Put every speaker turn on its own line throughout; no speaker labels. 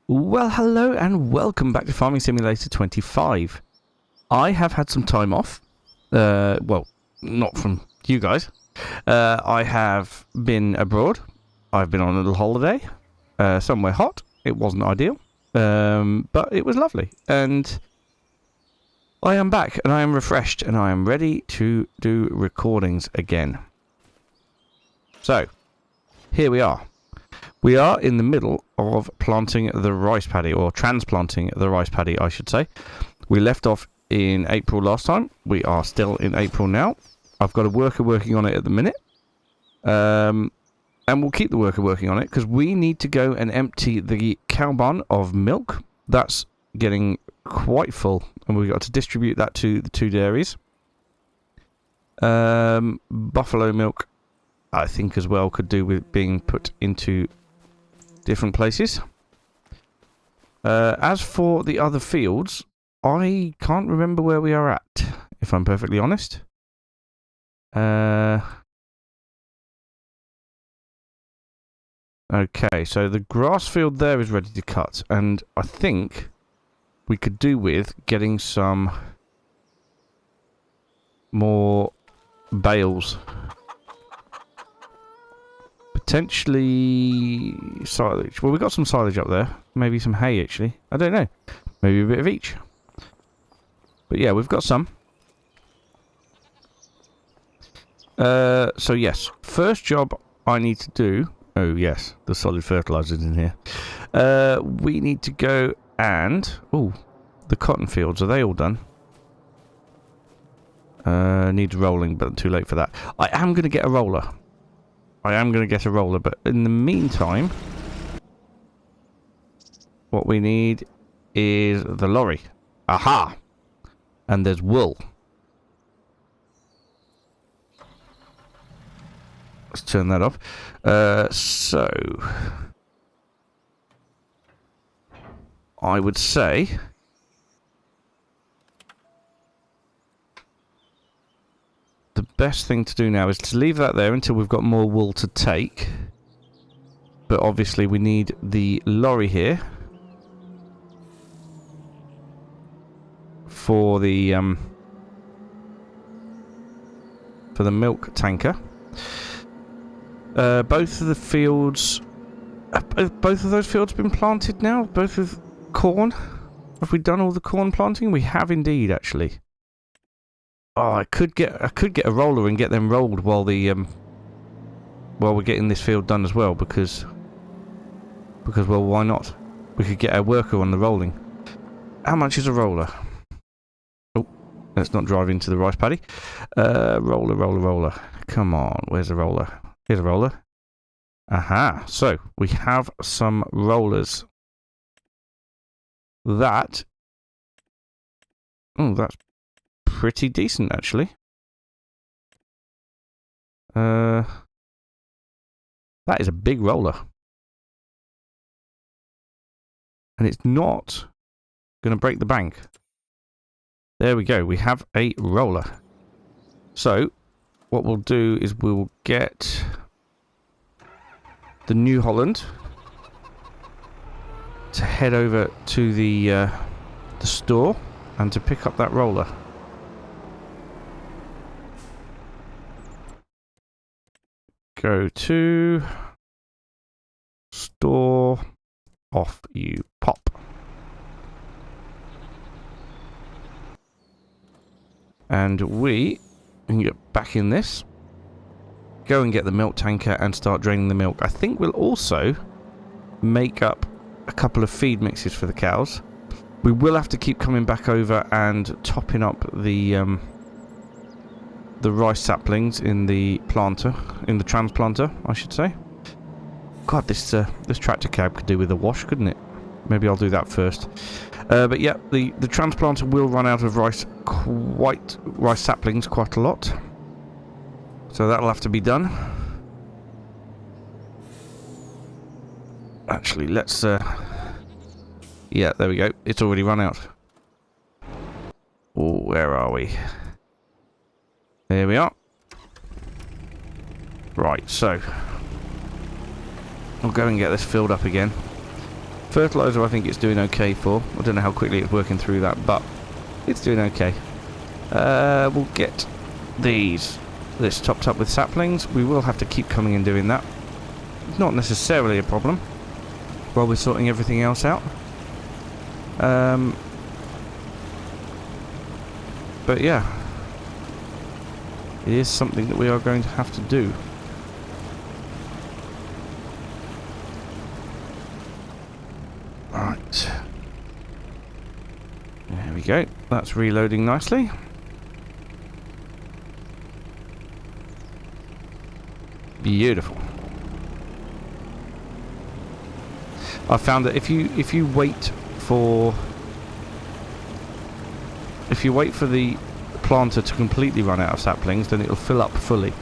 Well, hello and welcome back to Farming Simulator 25. I have had some time off. Well, not from you guys. I have been abroad. I've been on a little holiday. Somewhere hot. It wasn't ideal. But it was lovely. And I am back and I am refreshed and I am ready to do recordings again. So, here we are. We are in the middle of planting the rice paddy, or transplanting the rice paddy, I should say. We left off in April last time. We are still in April now. I've got a worker working on it at the minute. And we'll keep the worker working on it because we need to go and empty the cow barn of milk. That's getting quite full, and we've got to distribute that to the two dairies. Buffalo milk, I think, as well, could do with being put into different places. As for the other fields, I can't remember where we are at, if I'm perfectly honest. Okay, so the grass field there is ready to cut, and I think we could do with getting some more bales. Potentially silage. Well, we got some silage up there. Maybe some hay, actually. I don't know. Maybe a bit of each. But yeah, we've got some. So yes, first job I need to do... Oh yes, the solid fertilizer's in here. We need to go and... Oh, the cotton fields, are they all done? Needs rolling, but too late for that. I am going to get a roller. But in the meantime, what we need is the lorry. Aha! And there's wool. Let's turn that off. So, I would say... the best thing to do now is to leave that there until we've got more wool to take. But obviously we need the lorry here for the milk tanker. Both of the fields, both of those fields been planted now. Both with corn. Have we done all the corn planting? We have indeed, actually. Oh, I could get a roller and get them rolled while while we're getting this field done as well, because well, why not? We could get a worker on the rolling. How much is a roller? Oh, let's not drive into the rice paddy. Roller. Come on, where's the roller? Here's a roller. Aha, so we have some rollers. That's pretty decent, actually. That is a big roller. And it's not going to break the bank. There we go. We have a roller. So, what we'll do is we'll get the New Holland to head over to the store and to pick up that roller. Go to store, off you pop. And we can get back in this, go and get the milk tanker and start draining the milk. I think we'll also make up a couple of feed mixes for the cows. We will have to keep coming back over and topping up the rice saplings in the planter, in the transplanter, I should say. God, this tractor cab could do with a wash, couldn't it? Maybe I'll do that first. But yeah, the transplanter will run out of rice saplings quite a lot. So that'll have to be done. Actually, let's... yeah, there we go. It's already run out. Oh, where are we? There we are. Right, so... I'll go and get this filled up again. Fertilizer, I think it's doing okay for. I don't know how quickly it's working through that, but it's doing okay. We'll get this topped up with saplings. We will have to keep coming and doing that. It's not necessarily a problem while we're sorting everything else out. But yeah, it is something that we are going to have to do. Right. There we go. That's reloading nicely. Beautiful. I found that if you wait for the planter to completely run out of saplings, then it'll fill up fully.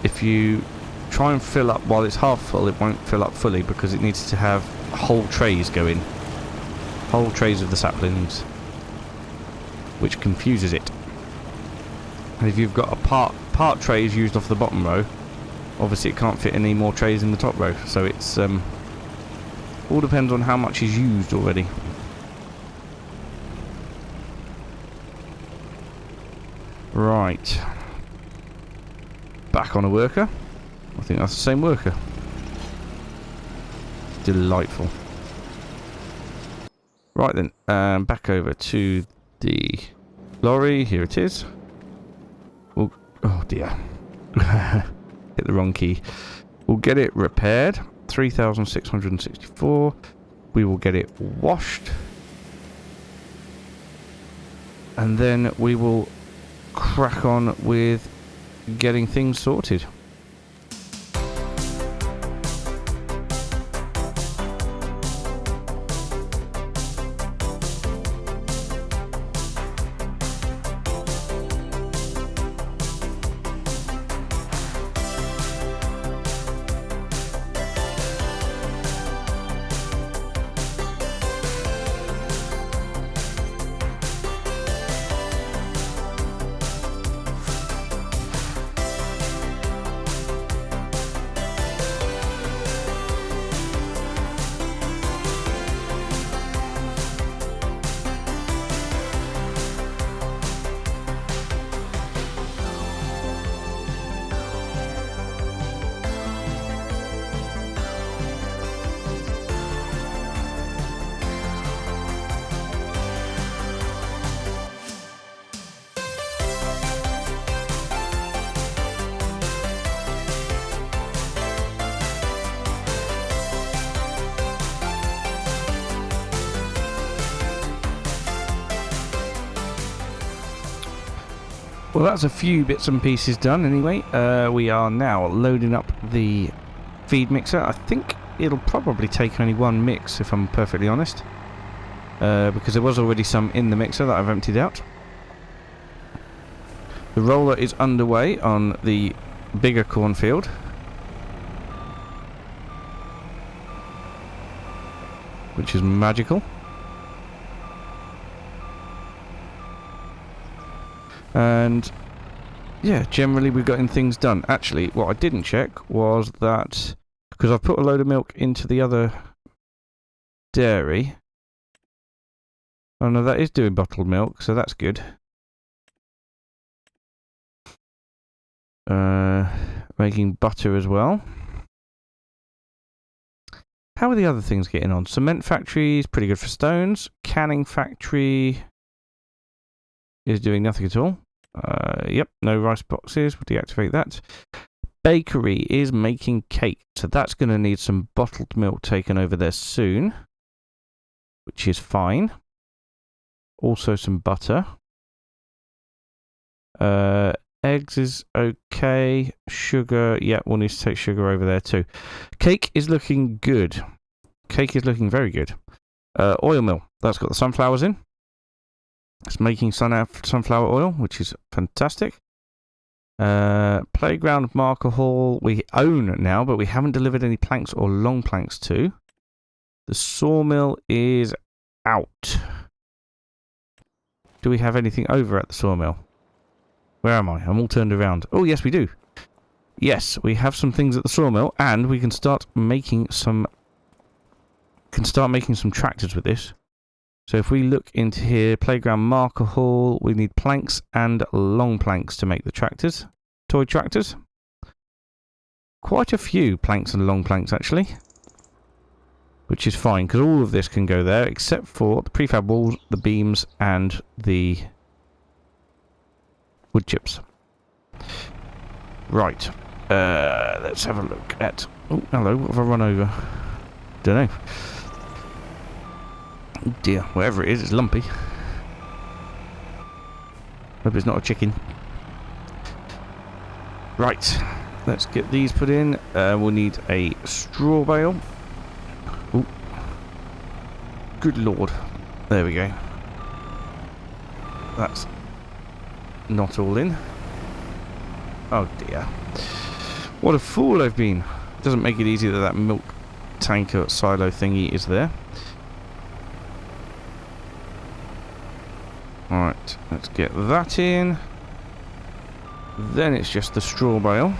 If you try and fill up while it's half full, it won't fill up fully because it needs to have whole trays go in. Whole trays of the saplings, which confuses it. And if you've got a part trays used off the bottom row, obviously it can't fit any more trays in the top row. So it's all depends on how much is used already. Right. Back on a worker. I think that's the same worker. Delightful. Right then, back over to the lorry. Here it is. We'll, oh dear. Hit the wrong key. We'll get it repaired. 3,664. We will get it washed. And then we will crack on with getting things sorted. Well, that's a few bits and pieces done anyway. We are now loading up the feed mixer. I think it'll probably take only one mix, if I'm perfectly honest. Because there was already some in the mixer that I've emptied out. The roller is underway on the bigger cornfield. Which is magical. And yeah, generally we've gotten things done. Actually, what I didn't check was that, because I've put a load of milk into the other dairy. Oh no, that is doing bottled milk, so that's good. Making butter as well. How are the other things getting on? Cement factory is pretty good for stones. Canning factory is doing nothing at all. Yep, no rice boxes. We'll deactivate that. Bakery is making cake, so that's going to need some bottled milk taken over there soon, which is fine. Also some butter. Eggs is okay. Sugar, yeah, we'll need to take sugar over there too. Cake is looking good. Cake is looking very good. Oil mill, that's got the sunflowers in. It's making sunflower oil, which is fantastic. Playground marker hall we own now, but we haven't delivered any planks or long planks to. The sawmill is out. Do we have anything over at the sawmill? Where am I? I'm all turned around. Oh, yes, we do. Yes, we have some things at the sawmill, and we can start making some start making some tractors with this. So if we look into here, playground marker hall, we need planks and long planks to make the tractors, toy tractors. Quite a few planks and long planks actually, which is fine because all of this can go there except for the prefab walls, the beams and the wood chips. Right, let's have a look at... Oh, hello, what have I run over? Don't know. Oh dear, whatever it is, it's lumpy. Hope it's not a chicken. Right, let's get these put in. We'll need a straw bale. Oh, good lord. There we go. That's not all in. Oh dear. What a fool I've been. It doesn't make it easy that that milk tanker silo thingy is there. Alright, let's get that in. Then it's just the straw bale.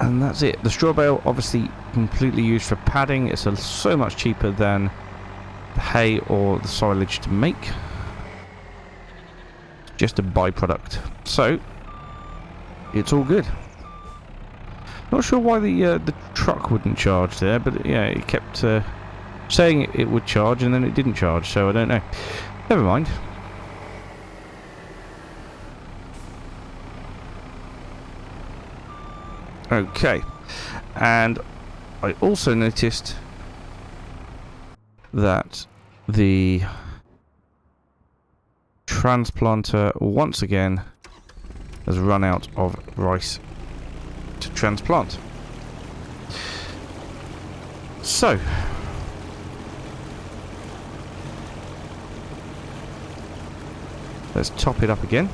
And that's it. The straw bale obviously completely used for padding. It's so much cheaper than the hay or the silage to make. It's just a byproduct. So, it's all good. Not sure why the truck wouldn't charge there, but yeah, it kept saying it would charge and then it didn't charge, so I don't know. Never mind. Okay, and I also noticed that the transplanter once again has run out of rice to transplant. So let's top it up again.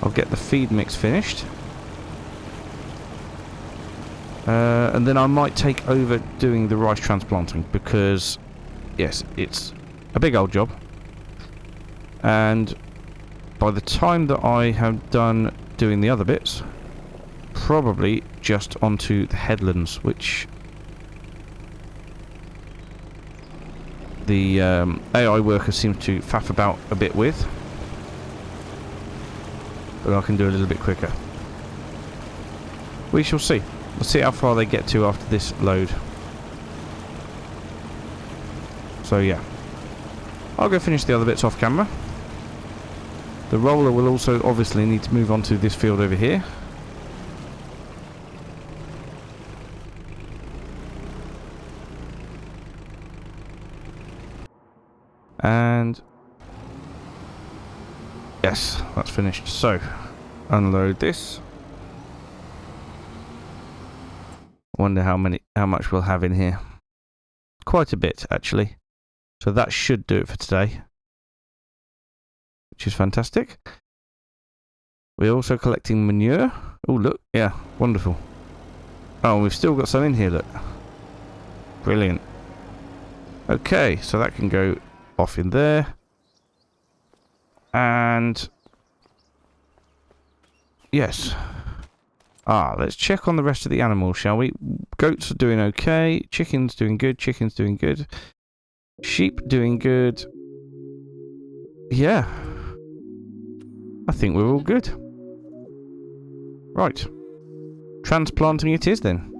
I'll get the feed mix finished. And then I might take over doing the rice transplanting because, yes, it's a big old job. And by the time that I have done doing the other bits, probably just onto the headlands, which the AI worker seems to faff about a bit with. But I can do a little bit quicker. We shall see. Let's see how far they get to after this load. So yeah, I'll go finish the other bits off camera. The roller will also obviously need to move on to this field over here. And yes, that's finished. So unload this. Wonder how much we'll have in here. Quite a bit actually. So that should do it for today, which is fantastic. We're also collecting manure. Oh look, yeah, wonderful. Oh, we've still got some in here, look. Brilliant. Okay, so that can go off in there. And yes. Let's check on the rest of the animals, shall we? Goats are doing okay. Chickens doing good. Chickens doing good. Sheep doing good. Yeah. I think we're all good. Right. Transplanting it is then.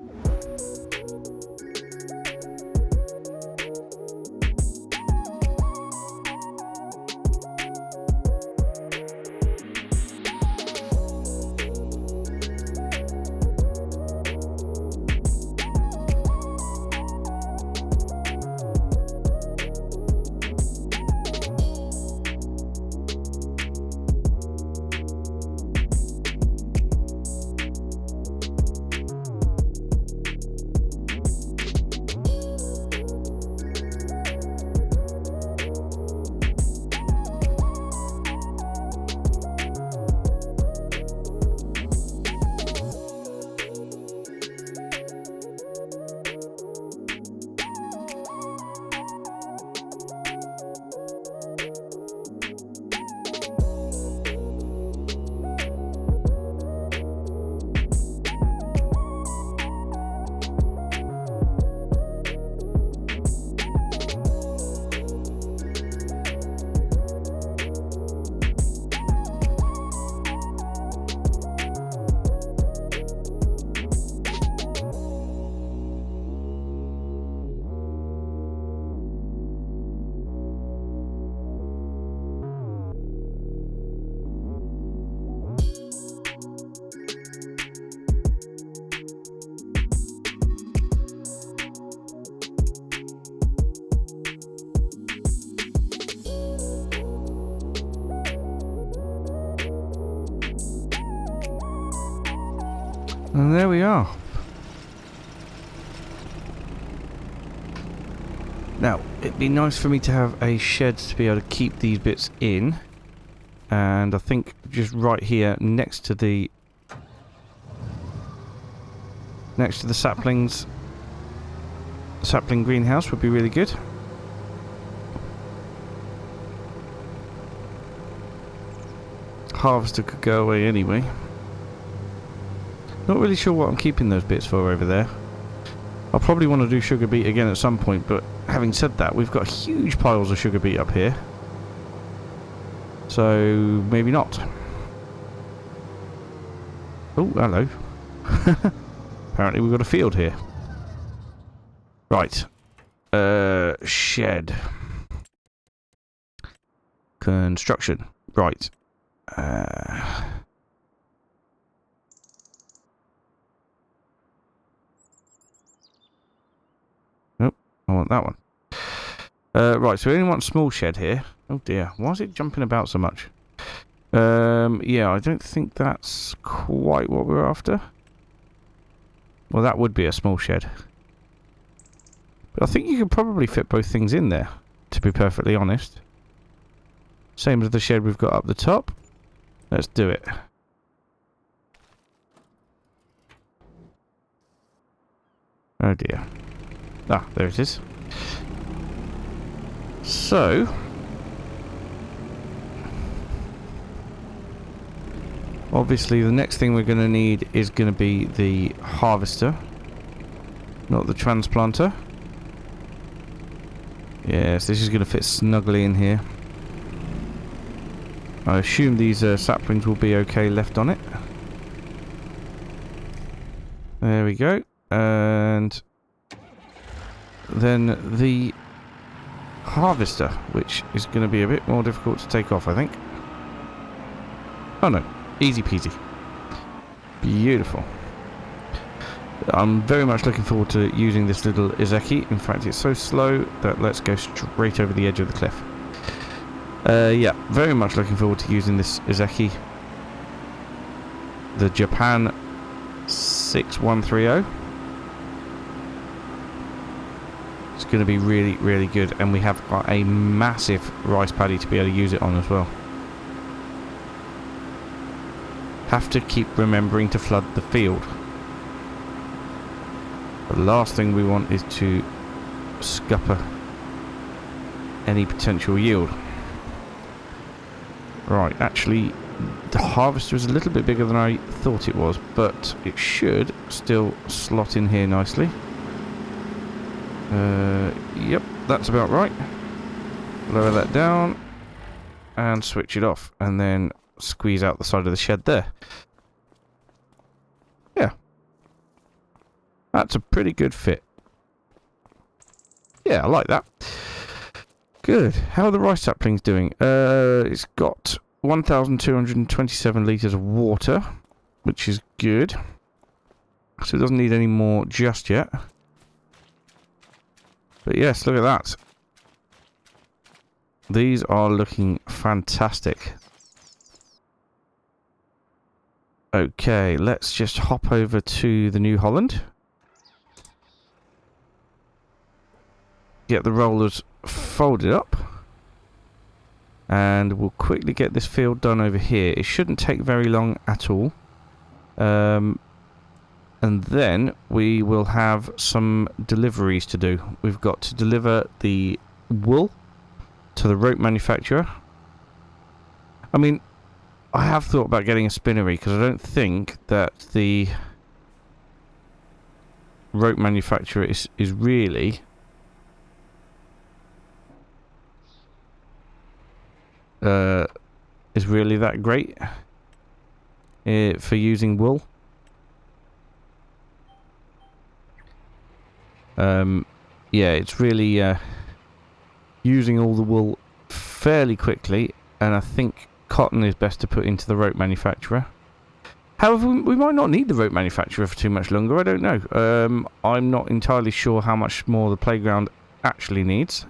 And there we are. Now, it'd be nice for me to have a shed to be able to keep these bits in. And I think just right here next to the saplings, sapling greenhouse would be really good. Harvester could go away anyway. Not really sure what I'm keeping those bits for over there. I'll probably want to do sugar beet again at some point, but having said that, we've got huge piles of sugar beet up here. So, maybe not. Oh, hello. Apparently we've got a field here. Right. Shed. Construction. Right. Nope, I want that one. Right, so we only want a small shed here. Oh dear, why is it jumping about so much? Yeah, I don't think that's quite what we're after. Well, that would be a small shed. But I think you could probably fit both things in there, to be perfectly honest. Same as the shed we've got up the top. Let's do it. Oh dear. Ah, there it is. So, obviously the next thing we're going to need is going to be the harvester, not the transplanter. Yes, this is going to fit snugly in here. I assume these saplings will be okay left on it. There we go. And then the harvester, which is going to be a bit more difficult to take off, I think. Oh no, easy peasy. Beautiful. I'm very much looking forward to using this little Izeki. In fact, it's so slow that let's go straight over the edge of the cliff. Yeah, very much looking forward to using this Izeki. The Japan 6130. It's going to be really, really good, and we have got a massive rice paddy to be able to use it on as well. Have to keep remembering to flood the field. The last thing we want is to scupper any potential yield. Right, actually, the harvester is a little bit bigger than I thought it was, but it should still slot in here nicely. Yep, that's about right. Lower that down and switch it off, and then squeeze out the side of the shed there. Yeah, that's a pretty good fit. Yeah, I like that. Good. How are the rice saplings doing? It's got 1,227 litres of water, which is good. So it doesn't need any more just yet. But yes, look at that. These are looking fantastic. Okay, let's just hop over to the New Holland. Get the rollers folded up. And we'll quickly get this field done over here. It shouldn't take very long at all. And then we will have some deliveries to do. We've got to deliver the wool to the rope manufacturer. I mean, I have thought about getting a spinnery because I don't think that the rope manufacturer is really that great for using wool. Yeah, it's really using all the wool fairly quickly, and I think cotton is best to put into the rope manufacturer. However, we might not need the rope manufacturer for too much longer, I don't know. I'm not entirely sure how much more the playground actually needs.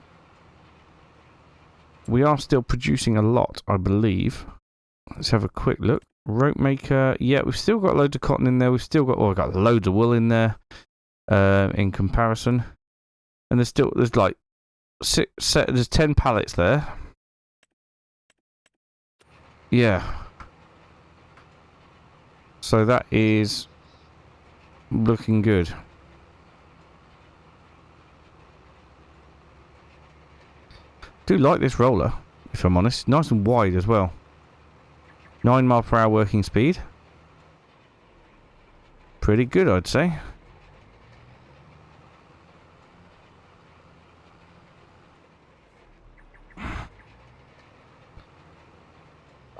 We are still producing a lot, I believe. Let's have a quick look. Rope maker. Yeah, we've still got loads of cotton in there. We've still got, we've got loads of wool in there in comparison. And there's like there's 10 pallets there. Yeah. So that is looking good. Do like this roller, if I'm honest. Nice and wide as well. 9 mile per hour working speed. Pretty good, I'd say.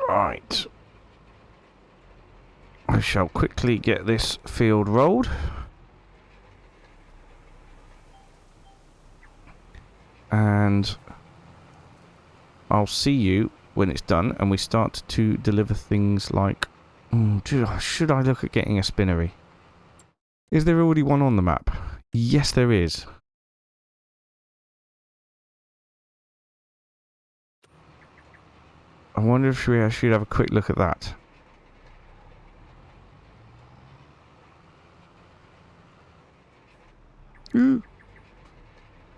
Right. I shall quickly get this field rolled. And I'll see you when it's done and we start to deliver things like... should I look at getting a spinnery? Is there already one on the map? Yes, there is. I wonder if I should have a quick look at that. Didn't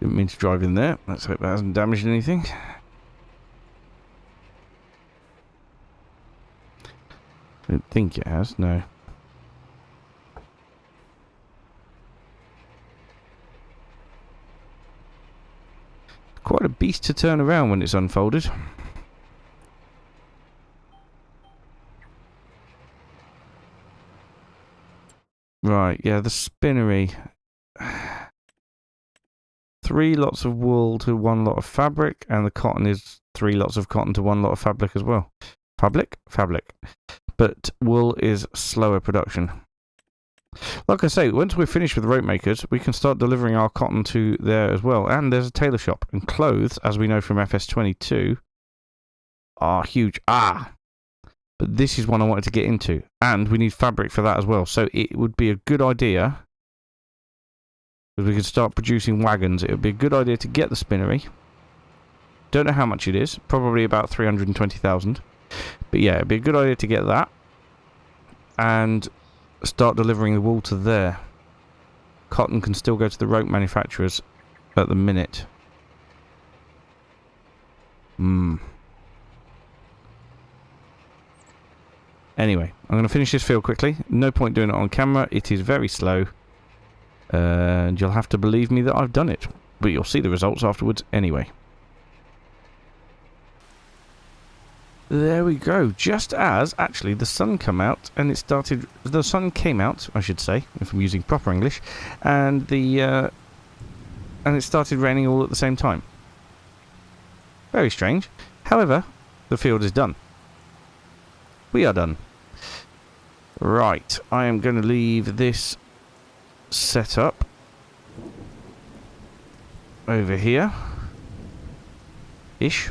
mean to drive in there. Let's hope that hasn't damaged anything. I don't think it has, no. Quite a beast to turn around when it's unfolded. Right, yeah, the spinnery. 3 lots of wool to 1 lot of fabric, and the cotton is 3 lots of cotton to 1 lot of fabric as well. Fabric? But wool is slower production. Like I say, once we're finished with rope makers, we can start delivering our cotton to there as well. And there's a tailor shop. And clothes, as we know from FS25, are huge. But this is one I wanted to get into. And we need fabric for that as well. So it would be a good idea, because we could start producing wagons. It would be a good idea to get the spinnery. Don't know how much it is. Probably about 320,000. But yeah, it'd be a good idea to get that. And start delivering the wool to there. Cotton can still go to the rope manufacturers at the minute. Anyway, I'm going to finish this field quickly. No point doing it on camera. It is very slow. And you'll have to believe me that I've done it. But you'll see the results afterwards anyway. There we go. Just as, actually, the sun came out and it started... The sun came out, I should say, if I'm using proper English. And it started raining all at the same time. Very strange. However, the field is done. We are done. Right. I am going to leave this set up over here. Ish.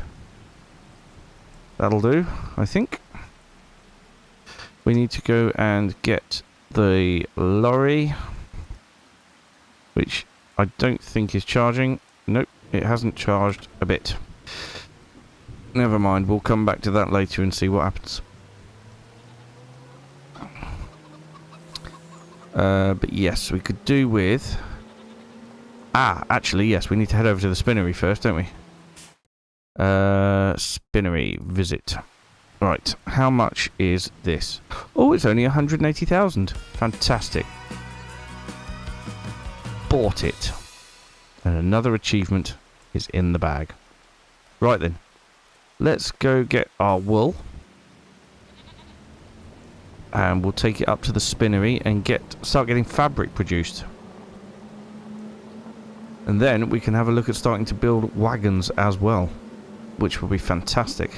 That'll do, I think. We need to go and get the lorry, which I don't think is charging. Nope, it hasn't charged a bit. Never mind, we'll come back to that later and see what happens. But yes, we could do with... actually, yes, we need to head over to the spinnery first, don't we? Spinnery visit. Right, how much is this? Oh, it's only 180,000. Fantastic. Bought it. And another achievement is in the bag. Right then, let's go get our wool. And we'll take it up to the spinnery and start getting fabric produced. And then we can have a look at starting to build wagons as well, which will be fantastic.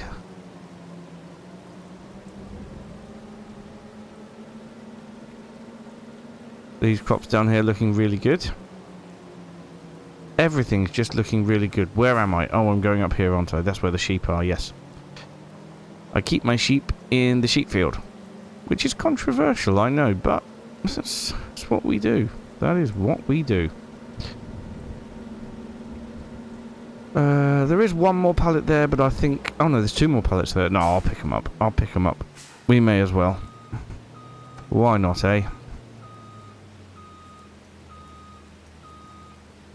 These crops down here looking really good. Everything's just looking really good. Where am I? Oh, I'm going up here, aren't I? That's where the sheep are, yes. I keep my sheep in the sheep field, which is controversial, I know, but that's what we do. That is what we do. There is one more pallet there, but I think... Oh no, there's 2 more pallets there. No, I'll pick them up. I'll pick them up. We may as well. Why not, eh?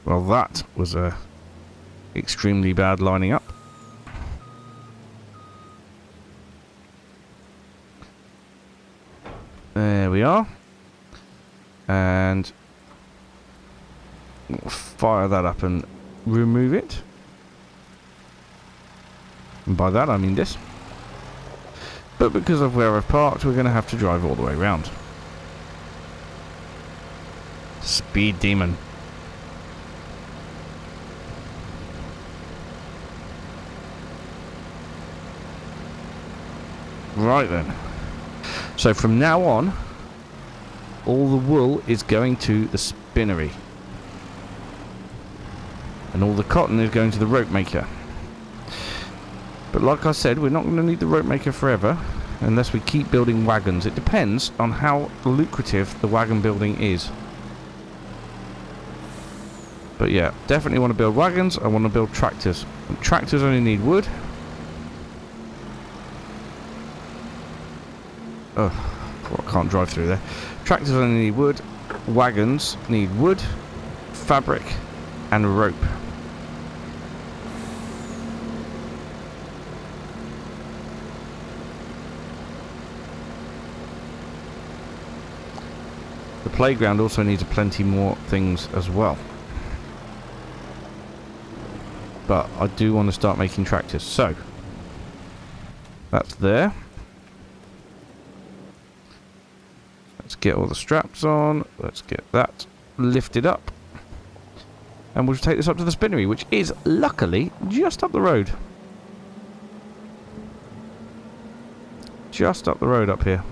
Well, that was a extremely bad lining up. There we are. And we'll fire that up and remove it. And by that I mean this. But because of where I've parked, we're going to have to drive all the way around. Speed demon. Right then. So from now on, all the wool is going to the spinnery. And all the cotton is going to the rope maker. But like I said, we're not going to need the rope maker forever unless we keep building wagons. It depends on how lucrative the wagon building is. But yeah, definitely want to build wagons. I want to build tractors. And tractors only need wood. Oh, I can't drive through there. Tractors only need wood. Wagons need wood, fabric, and rope. The playground also needs plenty more things as well. But I do want to start making tractors. So, that's there. Let's get all the straps on. Let's get that lifted up. And we'll take this up to the spinnery, which is luckily just up the road. Just up the road up here.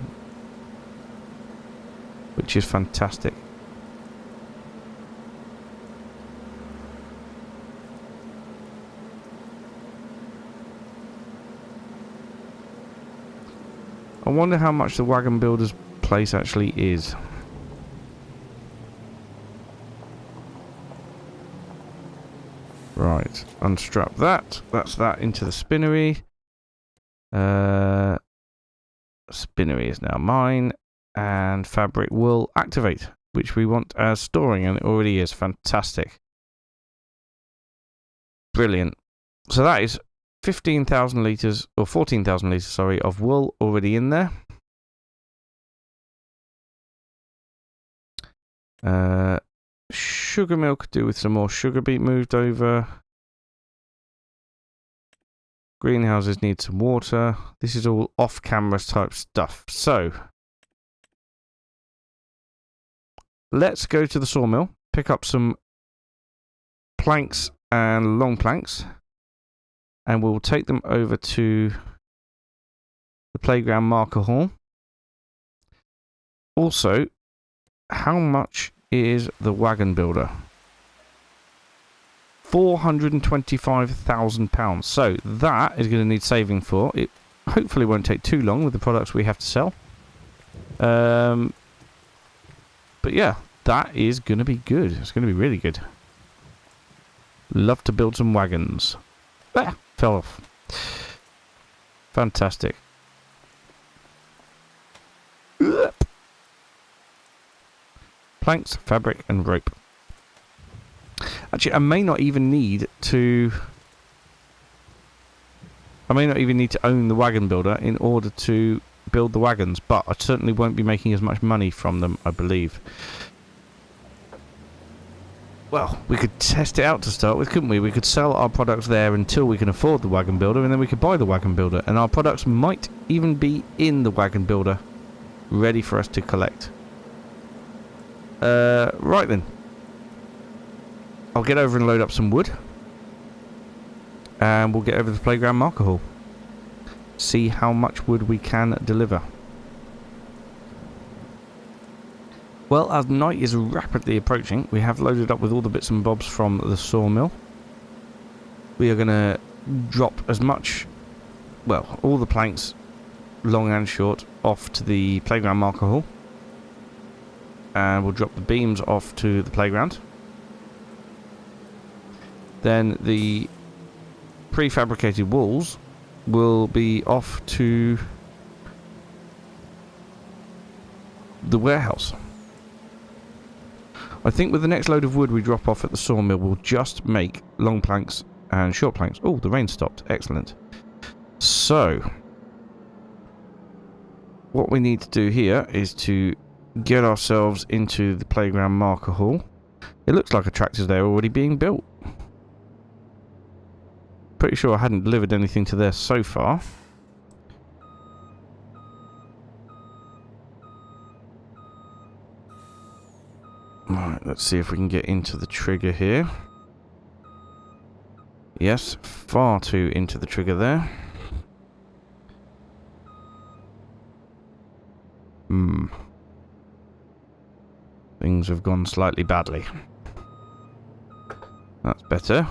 Which is fantastic. I wonder how much the wagon builder's place actually is. Right, unstrap that. That's that into the spinnery. Spinnery is now mine. And fabric will activate, which we want as storing, and it already is. Fantastic. Brilliant. So that is 15,000 litres, or 14,000 litres, sorry, of wool already in there. Sugar mill could do with some more sugar beet moved over. Greenhouses need some water. This is all off-camera type stuff. So, let's go to the sawmill, pick up some planks and long planks, and we'll take them over to the playground marker hall. Also, how much is the wagon builder? £425,000. So that is going to need saving for. It hopefully won't take too long with the products we have to sell. But yeah, that is going to be good. It's going to be really good. Love to build some wagons. Ah, fell off. Fantastic. Planks, fabric, and rope. Actually, I may not even need to own the wagon builder in order to build the wagons, but I certainly won't be making as much money from them, I believe. Well, we could test it out to start with, couldn't we? We could sell our products there until we can afford the wagon builder, and then we could buy the wagon builder, and our products might even be in the wagon builder, ready for us to collect. Right then. I'll get over and load up some wood, and we'll get over to the playground marker hall. See how much wood we can deliver. Well, as night is rapidly approaching, we have loaded up with all the bits and bobs from the sawmill. We are going to drop as much, well, all the planks, long and short, off to the playground marker hall. And we'll drop the beams off to the playground. Then the prefabricated walls will be off to the warehouse. I think with the next load of wood we drop off at the sawmill, we'll just make long planks and short planks. Oh, the rain stopped. Excellent. So, what we need to do here is to get ourselves into the playground marker hall. It looks like a tractor's there already being built. Pretty sure I hadn't delivered anything to there so far. Right, let's see if we can get into the trigger here. Yes, far too into the trigger there. Things have gone slightly badly. That's better.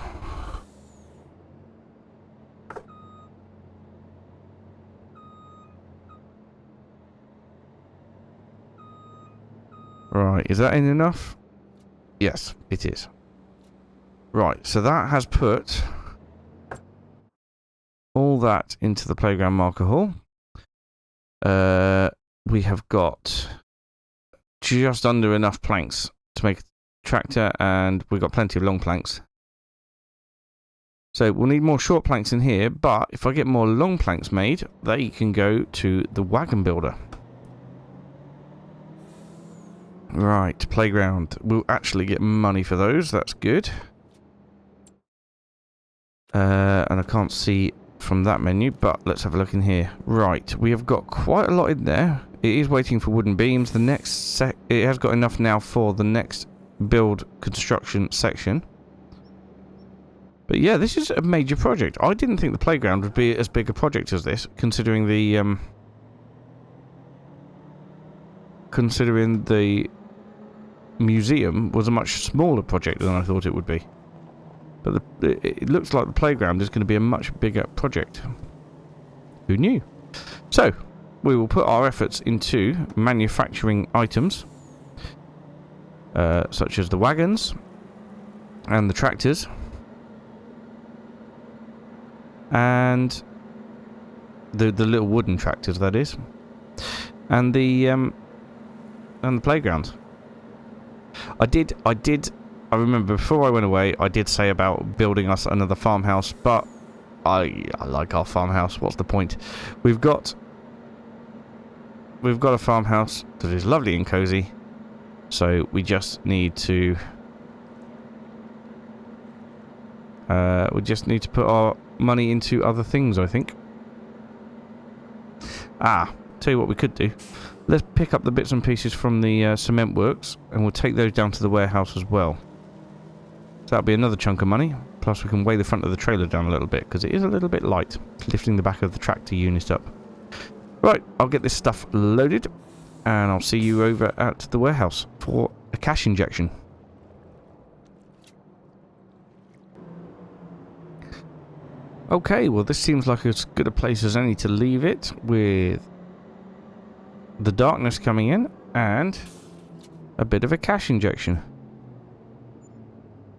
Right, is that enough? Yes, it is. Right, so that has put all that into the playground marker hall. We have got just under enough planks to make a tractor, and we've got plenty of long planks. So we'll need more short planks in here, but if I get more long planks made, they can go to the wagon builder. Right, playground. We'll actually get money for those, that's good. And I can't see from that menu, but let's have a look in here. Right, we have got quite a lot in there. It is waiting for wooden beams. The next it has got enough now for the next build construction section. But yeah, this is a major project. I didn't think the playground would be as big a project as this, considering the museum was a much smaller project than I thought it would be. But it looks like the playground is going to be a much bigger project. Who knew? So, we will put our efforts into manufacturing items, such as the wagons and the tractors, and the little wooden tractors, that is, and the playground. I remember before I went away, I did say about building us another farmhouse, but I like our farmhouse. What's the point? We've got a farmhouse that is lovely and cozy, so we just need to put our money into other things, I think. Tell you what we could do. Let's pick up the bits and pieces from the cement works, and we'll take those down to the warehouse as well. So that'll be another chunk of money. Plus we can weigh the front of the trailer down a little bit, because it is a little bit light, lifting the back of the tractor unit up. Right, I'll get this stuff loaded, and I'll see you over at the warehouse for a cash injection. Okay, well this seems like as good a place as any to leave it, with the darkness coming in and a bit of a cash injection.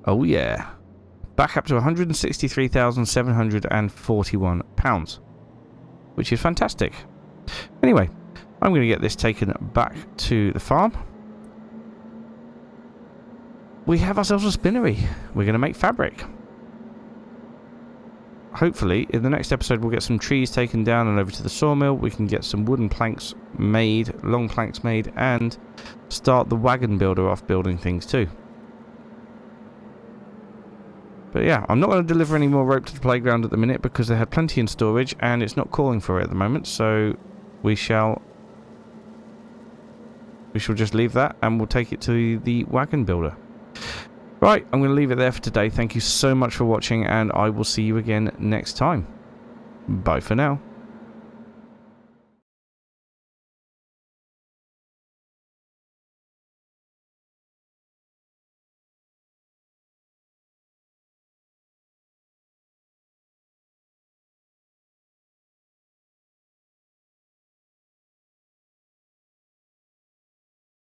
Oh yeah. Back up to £163,741, which is fantastic. Anyway, I'm going to get this taken back to the farm. We have ourselves a spinnery. We're going to make fabric. Hopefully, in the next episode, we'll get some trees taken down and over to the sawmill. We can get some wooden planks made, long planks made, and start the wagon builder off building things too. But yeah, I'm not going to deliver any more rope to the playground at the minute because they had plenty in storage and it's not calling for it at the moment. So we shall just leave that and we'll take it to the wagon builder. Right, I'm going to leave it there for today. Thank you so much for watching, and I will see you again next time. Bye for now.